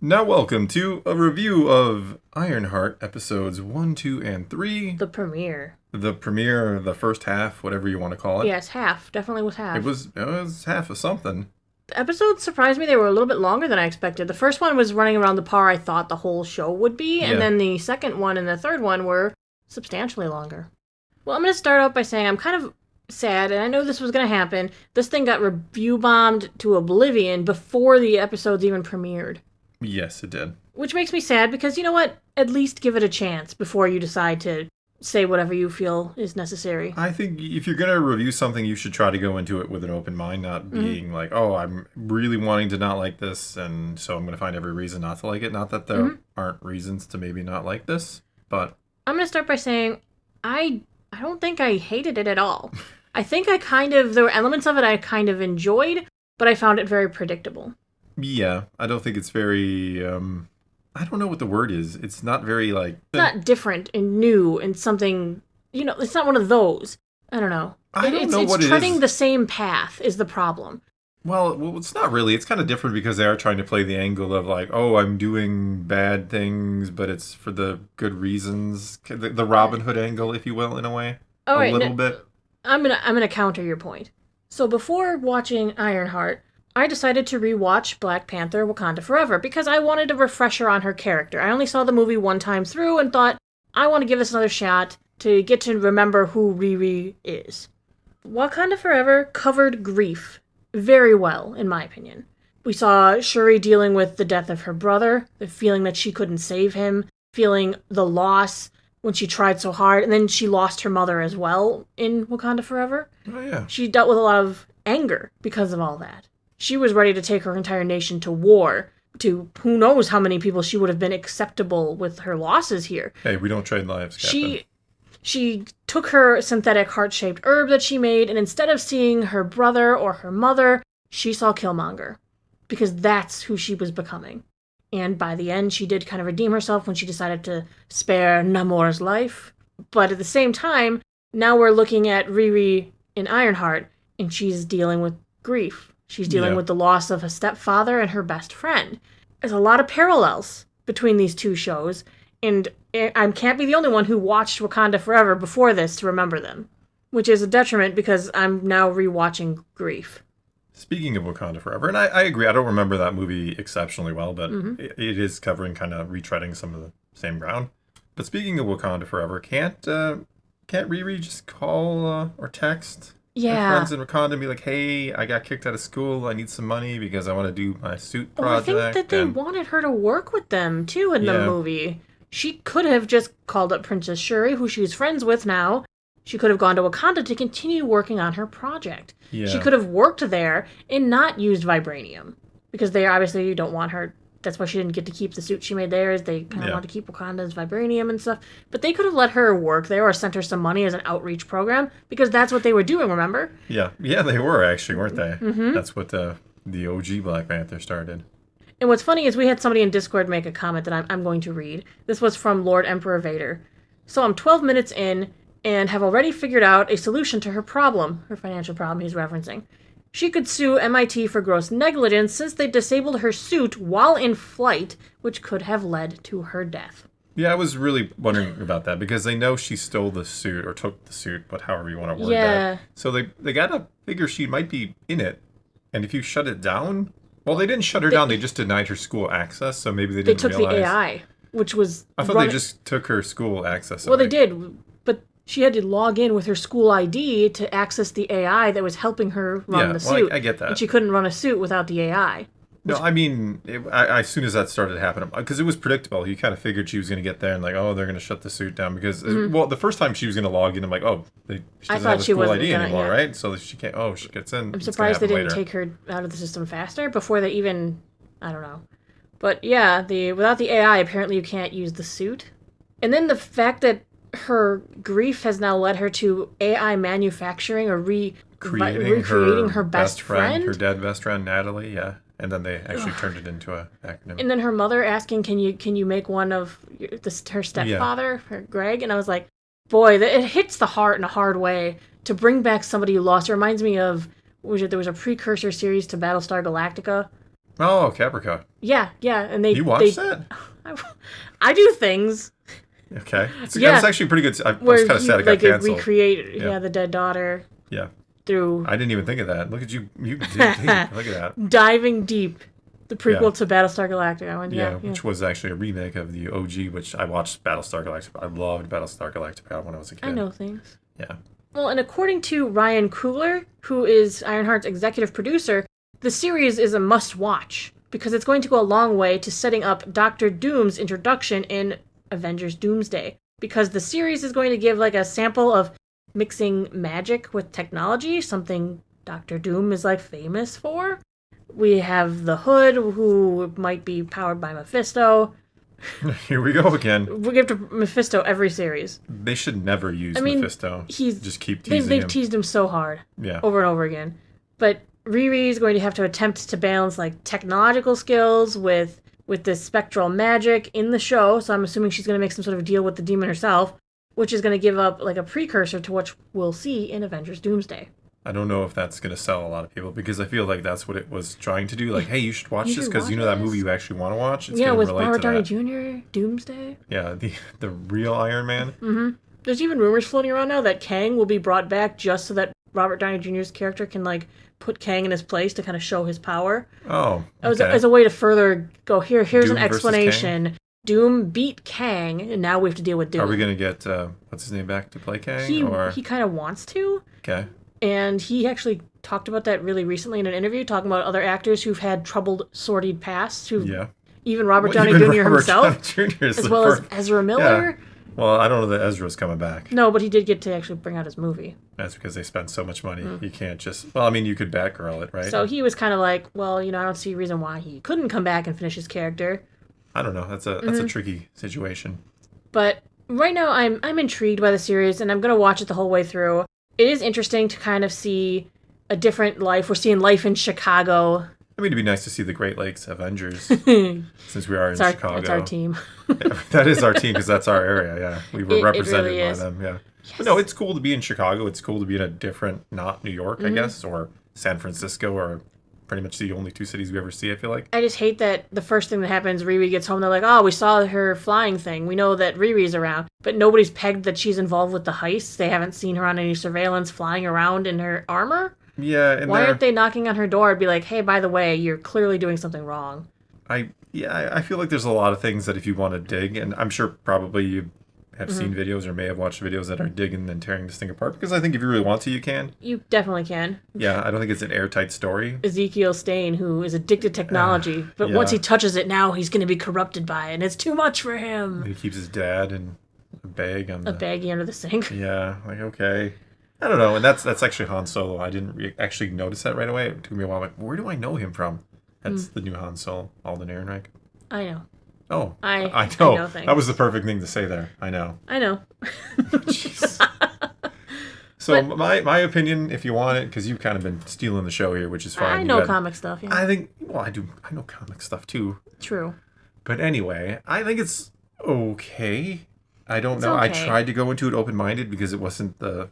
Now welcome to a review of Ironheart episodes 1, 2, and 3. The premiere. The premiere, the first half, whatever you want to call it. Yeah, it's half. Definitely was half. It was half of something. The episodes surprised me. They were a little bit longer than I expected. The first one was running around the par I thought the whole show would be, Yeah. and then the second one and the third one were substantially longer. Well, I'm going to start out by saying I'm kind of sad, and I know this was going to happen. This thing got review bombed to oblivion before the episodes even premiered. Yes, it did. Which makes me sad because, you know what? At least give it a chance before you decide to say whatever you feel is necessary. I think if you're going to review something, you should try to go into it with an open mind, not being like, oh, I'm really wanting to not like this, and so I'm going to find every reason not to like it. Not that there aren't reasons to maybe not like this, but... I'm going to start by saying I don't think I hated it at all. I think there were elements of it I kind of enjoyed, but I found it very predictable. Yeah, I don't think it's very, I don't know what the word is. It's not very, like... It's not different and new and something, it's not one of those. I don't know. I don't know what it is. It's treading the same path is the problem. Well, it's not really. It's kind of different because they are trying to play the angle of like, oh, I'm doing bad things, but it's for the good reasons. The Robin Hood angle, if you will, in a way. All right, a little bit. I'm gonna counter your point. So before watching Ironheart, I decided to rewatch Black Panther: Wakanda Forever because I wanted a refresher on her character. I only saw the movie one time through and thought, I want to give this another shot to get to remember who Riri is. Wakanda Forever covered grief very well, in my opinion. We saw Shuri dealing with the death of her brother, the feeling that she couldn't save him, feeling the loss when she tried so hard, and then she lost her mother as well in Wakanda Forever. Oh, yeah. She dealt with a lot of anger because of all that. She was ready to take her entire nation to war, to who knows how many people she would have been acceptable with her losses here. Hey, we don't trade lives, Captain. She took her synthetic heart-shaped herb that she made, and instead of seeing her brother or her mother, she saw Killmonger. Because that's who she was becoming. And by the end, she did kind of redeem herself when she decided to spare Namor's life. But at the same time, now we're looking at Riri in Ironheart, and she's dealing with grief. She's dealing with the loss of a stepfather and her best friend. There's a lot of parallels between these two shows, and I can't be the only one who watched Wakanda Forever before this to remember them, which is a detriment because I'm now rewatching grief. Speaking of Wakanda Forever, and I agree, I don't remember that movie exceptionally well, but it is covering kind of retreading some of the same ground. But speaking of Wakanda Forever, can't Riri just call or text her friends in Wakanda and be like, hey, I got kicked out of school, I need some money because I want to do my suit project? Well, I think that they wanted her to work with them, too, in the movie. She could have just called up Princess Shuri, who she's friends with now. She could have gone to Wakanda to continue working on her project. Yeah. She could have worked there and not used vibranium. Because they obviously don't want her. That's why she didn't get to keep the suit she made there, is they kind of want to keep Wakanda's vibranium and stuff. But they could have let her work there or sent her some money as an outreach program, because that's what they were doing, remember? Yeah, they were actually, weren't they? Mm-hmm. That's what the OG Black Panther started. And what's funny is we had somebody in Discord make a comment that I'm going to read. This was from Lord Emperor Vader. So I'm 12 minutes in and have already figured out a solution to her problem, her financial problem he's referencing. She could sue MIT for gross negligence since they disabled her suit while in flight, which could have led to her death. Yeah, I was really wondering about that because they know she stole the suit or took the suit, but however you want to word that. So they gotta figure she might be in it, and if you shut it down, well, they didn't shut her down. They just denied her school access, so maybe they didn't realize. They took the AI, which was. I thought they just took her school access. Well, they did. She had to log in with her school ID to access the AI that was helping her run the suit. I get that. And she couldn't run a suit without the AI. No, I mean, as soon as that started happening, because it was predictable. You kind of figured she was going to get there and like, oh, they're going to shut the suit down. Because, well, the first time she was going to log in, I'm like, oh, she doesn't have a school ID anymore, right? So she can't, she gets in. I'm surprised they didn't take her out of the system faster before they even, I don't know. But yeah, without the AI, apparently you can't use the suit. And then the fact that her grief has now led her to AI manufacturing or recreating her best friend. Her dead best friend, Natalie, yeah. And then they actually turned it into an acronym. And then her mother asking, can you make one of her stepfather, her Greg? And I was like, boy, it hits the heart in a hard way to bring back somebody you lost. It reminds me of, there was a precursor series to Battlestar Galactica Oh, Caprica. Yeah, and You watched that? I do things Okay. It's Yeah. actually pretty good. I where was kind of you sad it got like canceled. recreate Yeah. the dead daughter Yeah. through I didn't even think of that. Look at you. You dig deep. Look at that. diving deep. The prequel Yeah. to Battlestar Galactica. I went, Yeah, which was actually a remake of the OG, which I watched Battlestar Galactica. I loved Battlestar Galactica when I was a kid. I know things. Yeah. Well, and according to Ryan Coogler, who is Ironheart's executive producer, the series is a must-watch because it's going to go a long way to setting up Doctor Doom's introduction in Avengers Doomsday. Because the series is going to give like a sample of mixing magic with technology, something Doctor Doom is like famous for. We have the Hood, who might be powered by Mephisto. Here we go again. We give to Mephisto every series. They should never use Mephisto. Just keep teasing they've him. teased him so hard. Yeah. Over and over again. But Riri is going to have to attempt to balance like technological skills with this spectral magic in the show. So I'm assuming she's going to make some sort of deal with the demon herself, which is going to give up like a precursor to what we'll see in Avengers Doomsday. I don't know if that's going to sell a lot of people because I feel like that's what it was trying to do. Like, hey, you should watch this because you know that movie you actually want to watch. It's with relate Robert to Downey that. Jr., Doomsday. Yeah, the real Iron Man. Mm-hmm. There's even rumors floating around now that Kang will be brought back just so that Robert Downey Jr.'s character can like put Kang in his place to kind of show his power. Oh, okay. As a way to further go here's Doom an explanation. Doom beat Kang, and now we have to deal with Doom. Are we gonna get what's his name back to play Kang? He kind of wants to. Okay. And he actually talked about that really recently in an interview, talking about other actors who've had troubled, sordid pasts. Even Robert Downey Jr. himself, as well as Ezra Miller. Yeah. Well, I don't know that Ezra's coming back. No, but he did get to actually bring out his movie. That's because they spent so much money. You can't just... Well, I mean, you could Batgirl it, right? So he was kind of like, well, I don't see a reason why he couldn't come back and finish his character. I don't know. That's a tricky situation. But right now, I'm intrigued by the series, and I'm going to watch it the whole way through. It is interesting to kind of see a different life. We're seeing life in Chicago. I mean, it'd be nice to see the Great Lakes Avengers, since we are in Chicago. That's our team. That is our team, because that's our area, yeah. We were represented really by them, yeah. Yes. But no, it's cool to be in Chicago. It's cool to be in a different, not New York, I guess, or San Francisco, or pretty much the only two cities we ever see, I feel like. I just hate that the first thing that happens, Riri gets home, they're like, oh, we saw her flying thing. We know that Riri's around. But nobody's pegged that she's involved with the heist. They haven't seen her on any surveillance flying around in her armor. Yeah, and why aren't they knocking on her door and be like, hey, by the way, you're clearly doing something wrong? I feel like there's a lot of things that if you want to dig, and I'm sure probably you have seen videos or may have watched videos that are digging and tearing this thing apart, because I think if you really want to, you can. You definitely can. Yeah, I don't think it's an airtight story. Ezekiel Stain, who is addicted to technology, but once he touches it now, he's going to be corrupted by it, and it's too much for him. He keeps his dad in a bag on a baggie under the sink. Yeah, like, okay. I don't know, and that's actually Han Solo. I didn't actually notice that right away. It took me a while. Like, where do I know him from? That's the new Han Solo, Alden Ehrenreich. I know. Oh, I know. know things. That was the perfect thing to say there. I know. Jeez. So my opinion, if you want it, because you've kind of been stealing the show here, which is fine. I know comic stuff. Yeah. I think. Well, I do. I know comic stuff too. True. But anyway, I think it's okay. I don't know. Okay. I tried to go into it open-minded because I wasn't the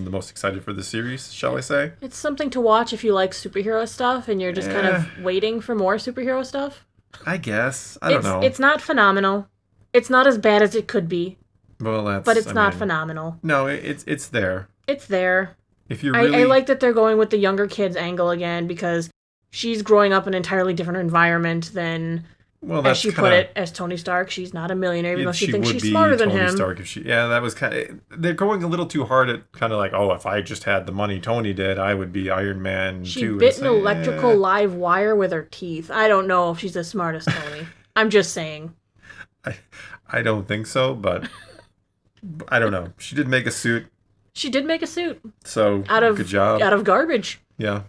most excited for the series, shall I say. It's something to watch if you like superhero stuff and you're just kind of waiting for more superhero stuff. I guess. I don't know. It's not phenomenal. It's not as bad as it could be. Well, but it's not phenomenal. No, it's there. It's there. If you really... I like that they're going with the younger kids angle again because she's growing up in an entirely different environment than... Well, that's as she put it, as Tony Stark, she's not a millionaire, even though she thinks she's smarter than him. Stark if she, that was kind of... They're going a little too hard at kind of like, oh, if I just had the money Tony did, I would be Iron Man she 2. She bit an electrical live wire with her teeth. I don't know if she's as smart as Tony. I'm just saying. I don't think so, but I don't know. She did make a suit. She did make a suit. So, good job. Out of garbage. Yeah.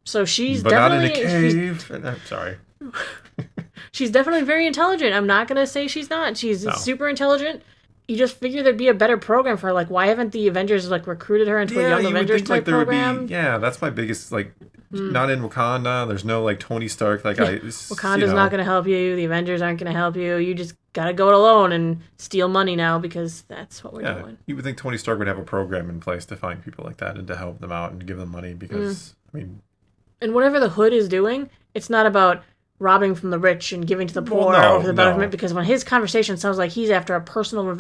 So she's but definitely... But not in a cave. I'm sorry. She's definitely very intelligent. I'm not going to say she's not. She's super intelligent. You just figure there'd be a better program for her. Like, why haven't the Avengers, recruited her into a Young Avengers type program? That's my biggest, not in Wakanda. There's no, Tony Stark. Wakanda's not going to help you. The Avengers aren't going to help you. You just got to go it alone and steal money now because that's what we're doing. You would think Tony Stark would have a program in place to find people like that and to help them out and give them money because, And whatever the Hood is doing, it's not about robbing from the rich and giving to the poor no, or for the no. betterment, because when his conversation sounds like he's after a personal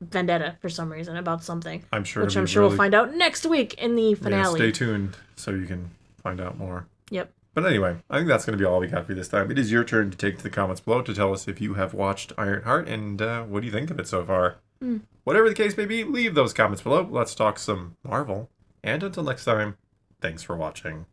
vendetta for some reason about something. I'm sure Which I'm sure we'll find out next week in the finale. Yeah, stay tuned so you can find out more. Yep. But anyway, I think that's going to be all we got for you this time. It is your turn to take to the comments below to tell us if you have watched Ironheart and what do you think of it so far. Whatever the case may be, leave those comments below. Let's talk some Marvel. And until next time, thanks for watching.